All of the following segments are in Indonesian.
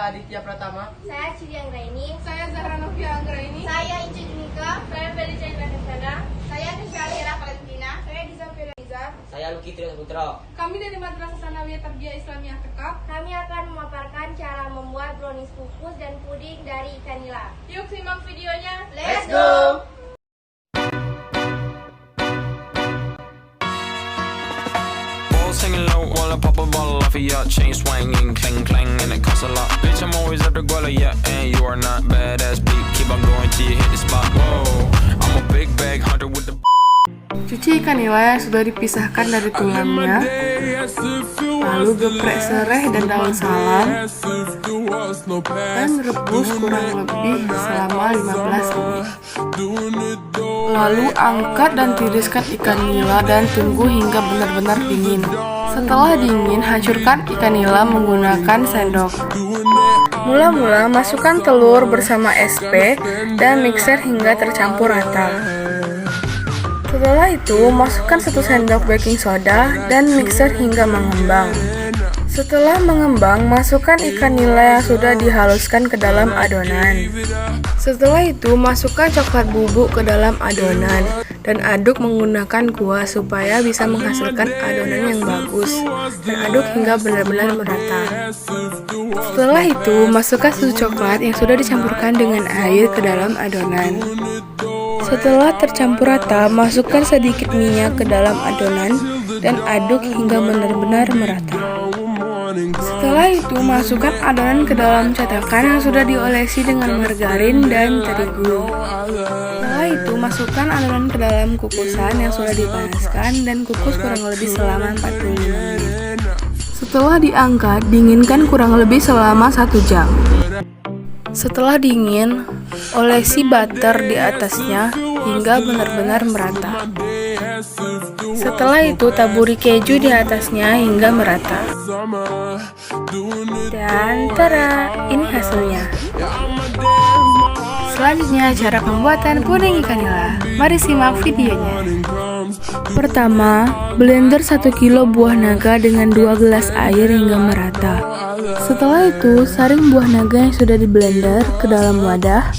Saya Aditya Pratama. Saya Cidi Anggraini. Saya Zahra Novia Anggraini. Saya Icu Junika. Saya Feli Chandra Kencana. Saya Tisha Valentina. Saya Diza Feliza. Saya Luki Trio Saputra. Kami dari Madrasah Sanawiyah Tarbiyah Islamiyah Kekap. Kami akan memaparkan cara membuat brownies kukus dan puding dari ikan nila. Yuk simak videonya. Let's go! Singing low while I pop a bottle off of your chain swinging, clang clang, and it costs a lot. Bitch, I'm always at the guala, yeah, and you are not badass beat. Keep on going till you hit the spot. Whoa, I'm a big bag hunter with the. Cuci ikan nila yang sudah dipisahkan dari tulangnya, lalu geprek serai dan daun salam, dan rebus kurang lebih selama 15 menit. Lalu angkat dan tiriskan ikan nila dan tunggu hingga benar-benar dingin. Setelah dingin, hancurkan ikan nila menggunakan sendok. Mula-mula masukkan telur bersama SP dan mixer hingga tercampur rata. Setelah itu, masukkan 1 sendok baking soda dan mixer hingga mengembang. Setelah mengembang, masukkan ikan nila yang sudah dihaluskan ke dalam adonan. Setelah itu, masukkan coklat bubuk ke dalam adonan dan aduk menggunakan kuah supaya bisa menghasilkan adonan yang bagus. Dan aduk hingga benar-benar merata. Setelah itu, masukkan susu coklat yang sudah dicampurkan dengan air ke dalam adonan. Setelah tercampur rata, masukkan sedikit minyak ke dalam adonan dan aduk hingga benar-benar merata. Setelah itu, masukkan adonan ke dalam cetakan yang sudah diolesi dengan margarin dan terigu. Setelah itu, masukkan adonan ke dalam kukusan yang sudah dipanaskan dan kukus kurang lebih selama 45 menit. Setelah diangkat, dinginkan kurang lebih selama 1 jam. Setelah dingin, olesi butter di atasnya hingga benar-benar merata. Setelah itu, taburi keju di atasnya hingga merata. Dan tada, ini hasilnya. Selanjutnya, cara pembuatan puding ikan nila. Mari simak videonya. Pertama, blender 1 kilo buah naga dengan 2 gelas air hingga merata. Setelah itu, saring buah naga yang sudah di blender ke dalam wadah.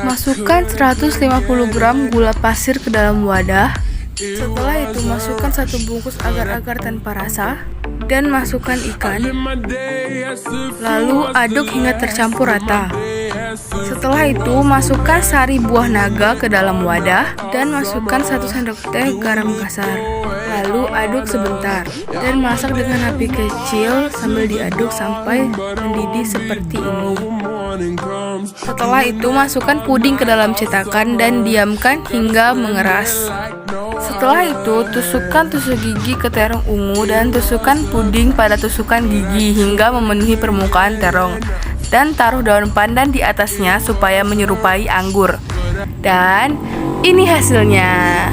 Masukkan 150 gram gula pasir ke dalam wadah. Setelah itu, masukkan 1 bungkus agar-agar tanpa rasa dan masukkan ikan. Lalu aduk hingga tercampur rata. Setelah itu, masukkan sari buah naga ke dalam wadah dan masukkan 1 sendok teh garam kasar. Lalu aduk sebentar dan masak dengan api kecil sambil diaduk sampai mendidih seperti ini. Setelah itu, masukkan puding ke dalam cetakan dan diamkan hingga mengeras. Setelah itu, tusukkan tusuk gigi ke terong ungu dan tusukkan puding pada tusukan gigi hingga memenuhi permukaan terong. Dan taruh daun pandan di atasnya supaya menyerupai anggur. Dan ini hasilnya.